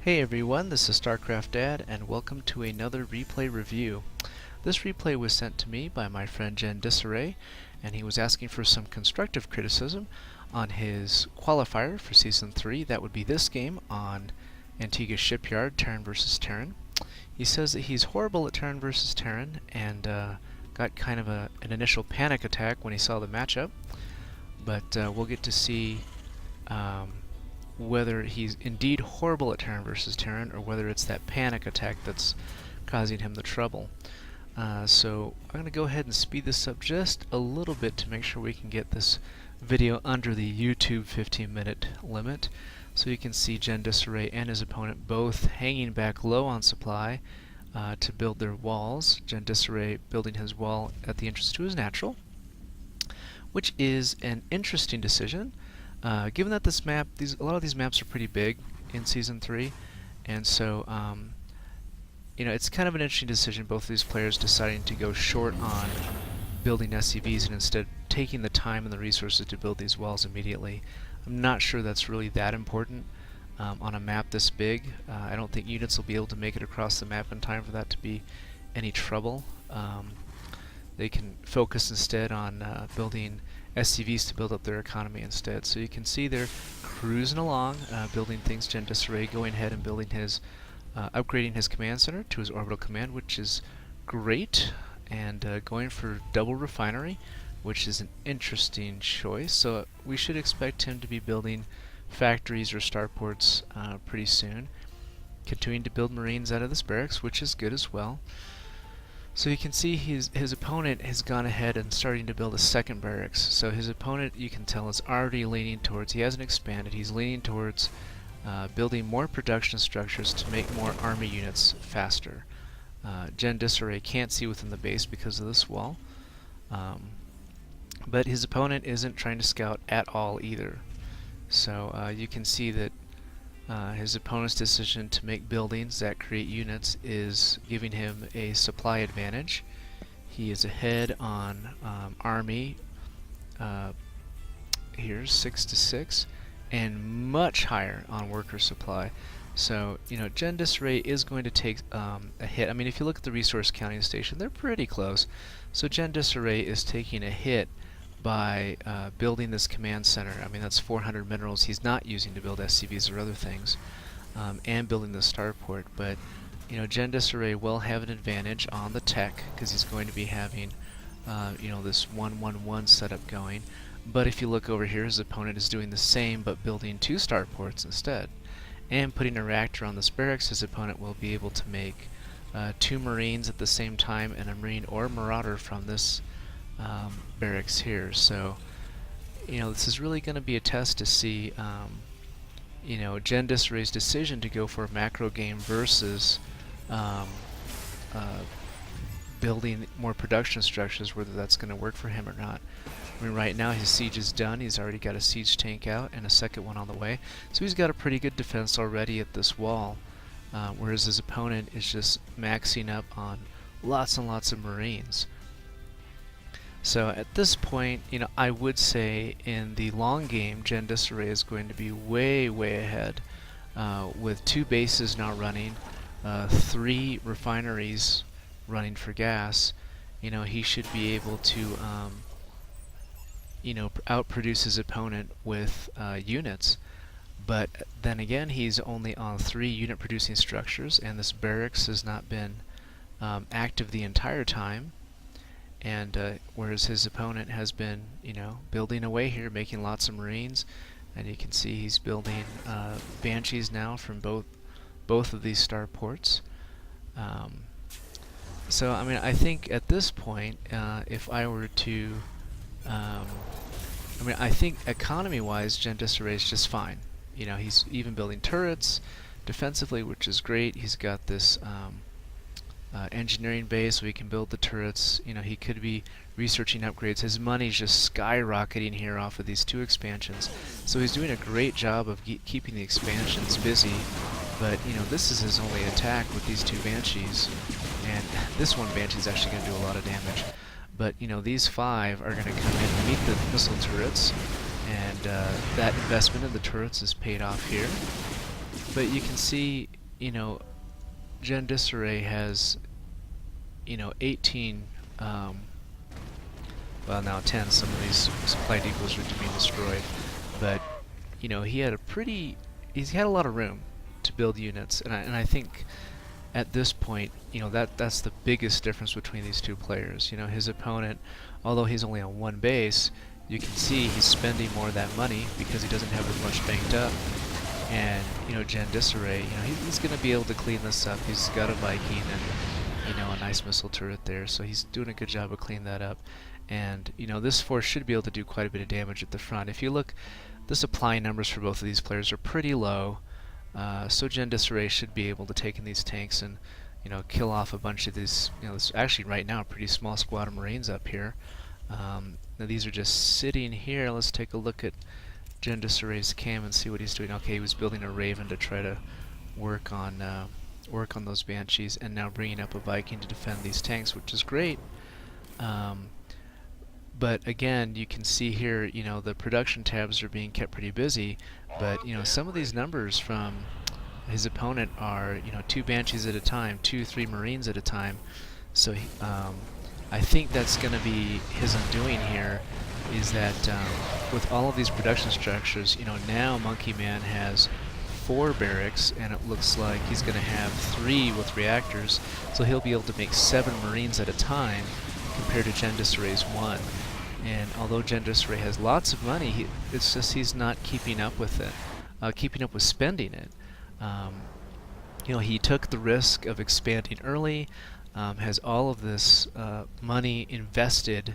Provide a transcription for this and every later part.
Hey everyone, this is StarCraftDad and welcome to another replay review. This replay was sent to me by my friend GenDisarray, and he was asking for some constructive criticism on his qualifier for Season 3. That would be this game on Antigua Shipyard, Terran vs. Terran. He says that he's horrible at Terran vs. Terran and got kind of an initial panic attack when he saw the matchup, but we'll get to see whether he's indeed horrible at Terran vs. Terran or whether it's that panic attack that's causing him the trouble. So I'm going to go ahead and speed this up just a little bit to make sure we can get this video under the YouTube 15-minute limit, so you can see GenDisarray and his opponent both hanging back low on supply to build their walls. GenDisarray building his wall at the entrance to his natural, which is an interesting decision. Given that this map, a lot of these maps are pretty big in Season 3, and so it's kind of an interesting decision, both of these players deciding to go short on building SCVs and instead taking the time and the resources to build these walls immediately. I'm not sure that's really that important on a map this big. I don't think units will be able to make it across the map in time for that to be any trouble. They can focus instead on building SCVs to build up their economy instead. So you can see they're cruising along, building things. GenDisarray going ahead and building his, upgrading his command center to his orbital command, which is great, and going for double refinery, which is an interesting choice. So we should expect him to be building factories or starports pretty soon. Continuing to build marines out of this barracks, which is good as well. So you can see his opponent has gone ahead and starting to build a second barracks. So his opponent, you can tell, is already leaning towards, he hasn't expanded, he's leaning towards building more production structures to make more army units faster. GenDisarray can't see within the base because of this wall. But his opponent isn't trying to scout at all either. So you can see that his opponent's decision to make buildings that create units is giving him a supply advantage. He is ahead on army here, 6-6, and much higher on worker supply. So GenDisarray is going to take a hit. I mean, if you look at the resource counting station, they're pretty close. So GenDisarray is taking a hit by building this command center. I mean, that's 400 minerals he's not using to build SCVs or other things, and building the starport. But GenDisarray will have an advantage on the tech because he's going to be having this 1-1-1 setup going. But if you look over here, his opponent is doing the same but building 2 starports instead, and putting a reactor on this barracks. His opponent will be able to make 2 marines at the same time, and a marine or marauder from this barracks here. So this is really going to be a test to see GenDisarray's decision to go for a macro game versus building more production structures, whether that's going to work for him or not. I mean, right now his siege is done. He's already got a siege tank out and a second one on the way, so he's got a pretty good defense already at this wall, whereas his opponent is just maxing up on lots and lots of marines. So at this point, I would say in the long game, GenDisarray is going to be way, way ahead, with 2 bases now running, 3 refineries running for gas. He should be able to, outproduce his opponent with units. But then again, he's only on 3 unit-producing structures, and this barracks has not been active the entire time. And whereas his opponent has been, building away here, making lots of marines, and you can see he's building banshees now from both of these starports. So I mean, I think at this point, if I were to, I think economy-wise, GenDisarray is just fine. He's even building turrets defensively, which is great. He's got this engineering base so he can build the turrets. He could be researching upgrades. His money's just skyrocketing here off of these 2 expansions. So he's doing a great job of keeping the expansions busy. But this is his only attack with these 2 banshees, and this one banshee is actually going to do a lot of damage. But these 5 are going to come in and meet the missile turrets, and that investment in the turrets is paid off here. But you can see, GenDisarray has, 18, well now 10, some of these supply depots are being destroyed. But, he had he's had a lot of room to build units, and I think at this point, that's the biggest difference between these two players. His opponent, although he's only on one base, you can see he's spending more of that money because he doesn't have as much banked up. And GenDisarray, he's going to be able to clean this up. He's got a Viking and a nice missile turret there, so he's doing a good job of cleaning that up. And this force should be able to do quite a bit of damage at the front. If you look, the supply numbers for both of these players are pretty low. So GenDisarray should be able to take in these tanks and kill off a bunch of these. This actually right now a pretty small squad of Marines up here. Now these are just sitting here. Let's take a look at GenDisarray's cam and see what he's doing. Okay, he was building a Raven to try to work on those Banshees, and now bringing up a Viking to defend these tanks, which is great. But again, you can see here, the production tabs are being kept pretty busy, but some of these numbers from his opponent are 2 Banshees at a time, 2-3 Marines at a time. So I think that's going to be his undoing here, is that with all of these production structures, now Monkey Man has 4 barracks, and it looks like he's going to have 3 with reactors, so he'll be able to make 7 Marines at a time compared to GenDisarray's 1. And although GenDisarray has lots of money, it's just he's not keeping up with it, keeping up with spending it. He took the risk of expanding early, has all of this money invested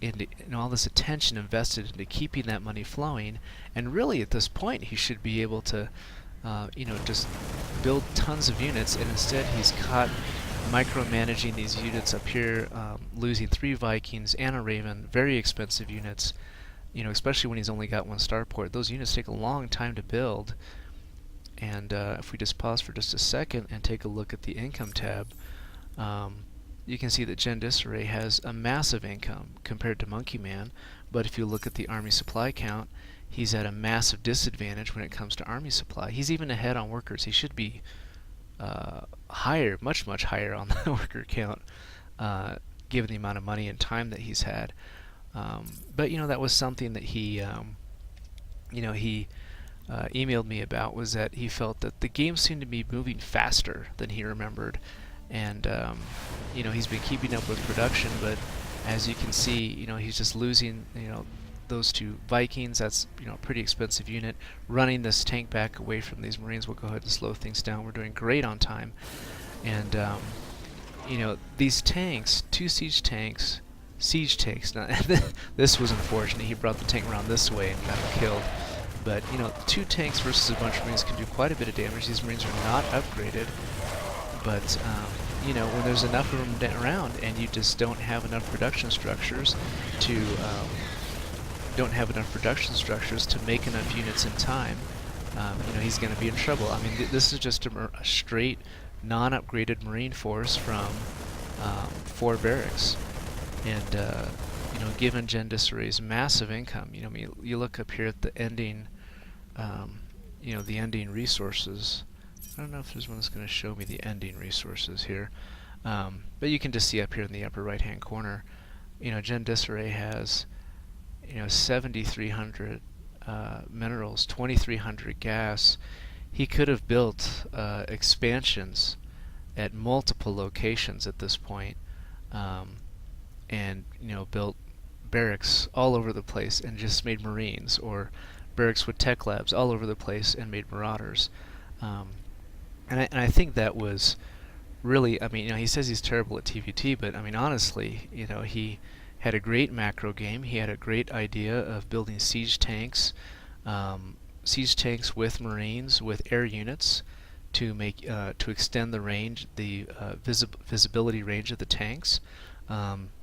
into, all this attention invested into keeping that money flowing, and really at this point he should be able to, just build tons of units, and instead he's caught micromanaging these units up here, losing 3 Vikings and a Raven, very expensive units, especially when he's only got 1 starport. Those units take a long time to build, and if we just pause for just a second and take a look at the income tab, you can see that GenDisarray has a massive income compared to Monkey Man, but if you look at the army supply count, he's at a massive disadvantage when it comes to army supply. He's even ahead on workers. He should be higher, much higher on the worker count, given the amount of money and time that he's had. But that was something that he emailed me about, was that he felt that the game seemed to be moving faster than he remembered, and he's been keeping up with production, but as you can see, he's just losing those 2 Vikings. That's a pretty expensive unit. Running this tank back away from these Marines will go ahead and slow things down. We're doing great on time, and these tanks, 2 siege tanks. Now, this was unfortunate. He brought the tank around this way and got him killed. But 2 tanks versus a bunch of Marines can do quite a bit of damage. These Marines are not upgraded, but when there's enough of them around and you just don't have enough production structures to make enough units in time, he's going to be in trouble. I mean, this is just a straight non-upgraded Marine force from 4 barracks, and given GenDisarray's massive income, you look up here at the ending, the ending resources. I don't know if there's one that's going to show me the ending resources here, but you can just see up here in the upper right-hand corner, GenDisarray has 7,300 minerals, 2,300 gas. He could have built expansions at multiple locations at this point, and built barracks all over the place and just made Marines, or barracks with tech labs all over the place and made Marauders. And I think that was really, he says he's terrible at TvT, but honestly, he had a great macro game. He had a great idea of building siege tanks with Marines, with air units, to make to extend the range, the visibility range of the tanks.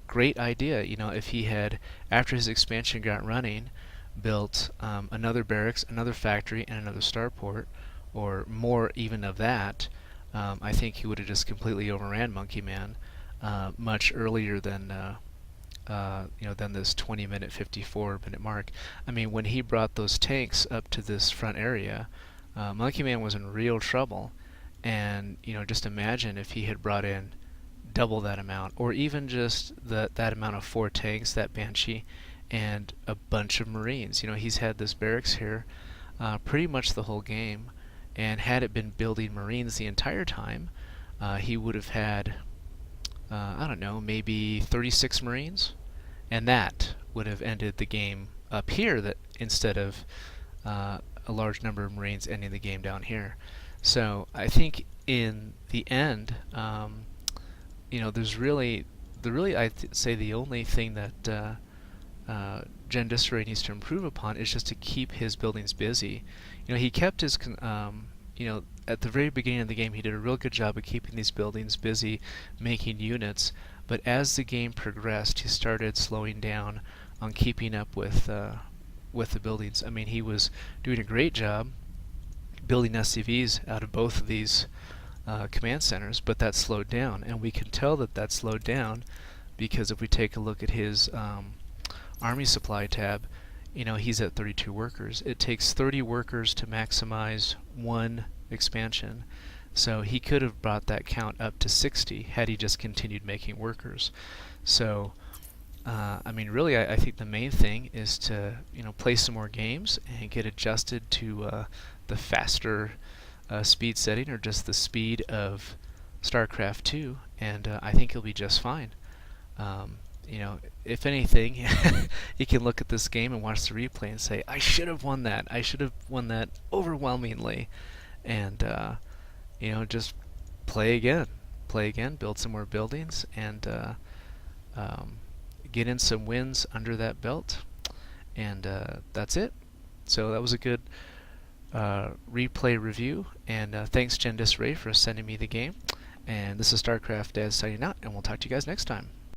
Great idea. If he had, after his expansion got running, built another barracks, another factory, and another starport, or more even of that, I think he would have just completely overran Monkey Man much earlier than this 20-minute, 54-minute mark. When he brought those tanks up to this front area, Monkey Man was in real trouble, and just imagine if he had brought in double that amount, or even just that amount of 4 tanks, that Banshee, and a bunch of Marines. He's had this barracks here pretty much the whole game, and had it been building Marines the entire time, he would have had, I don't know, maybe 36 Marines, and that would have ended the game up here, that instead of a large number of Marines ending the game down here. So I think in the end, there's really, I'd say the only thing that GenDisarray needs to improve upon is just to keep his buildings busy. He kept his, at the very beginning of the game, he did a real good job of keeping these buildings busy, making units. But as the game progressed, he started slowing down on keeping up with the buildings. I mean, he was doing a great job building SCVs out of both of these command centers, but that slowed down, and we can tell that slowed down because if we take a look at his army supply tab, he's at 32 workers. It takes 30 workers to maximize one expansion, so he could have brought that count up to 60 had he just continued making workers. So I mean, really, I think the main thing is to play some more games and get adjusted to the faster speed setting, or just the speed of StarCraft 2, and I think he'll be just fine. If anything, you can look at this game and watch the replay and say, I should have won that. I should have won that overwhelmingly. And, just play again. Play again, build some more buildings, and get in some wins under that belt. And that's it. So that was a good replay review, and thanks GenDisarray for sending me the game. And this is StarCraftDad signing out, and we'll talk to you guys next time.